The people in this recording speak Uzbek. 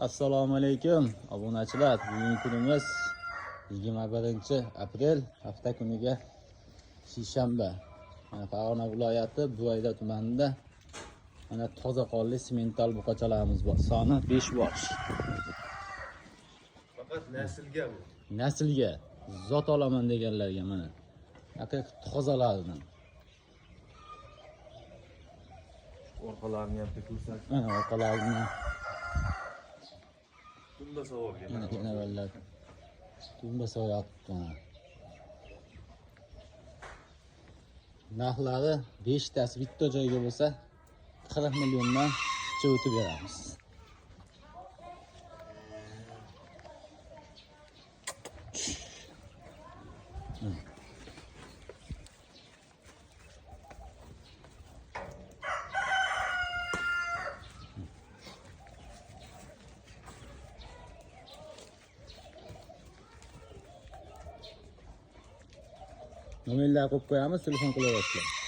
Assalomu alaykum obunachilar. Bugungi kunimiz 21-aprel, hafta kuniga seshanba. Mana Farg'ona viloyati Buvayda tumanida mana toza qonli semental buqachalarimiz bor. Soni 5 bosh. Faqat naslga bu. Naslga zot olaman deganlarga mana. Haqiqiy tozalardan. Orqalarini ham ko'rsat. Mana orqalarini Bunda savolga. yana vallar. Tumba so'yapti. Narxlari 5 tasi bitta joyga bo'lsa 40 milliondan o'tib beramiz. Nomerlar qo'yib qo'yamiz, telefon qilaverasizlar.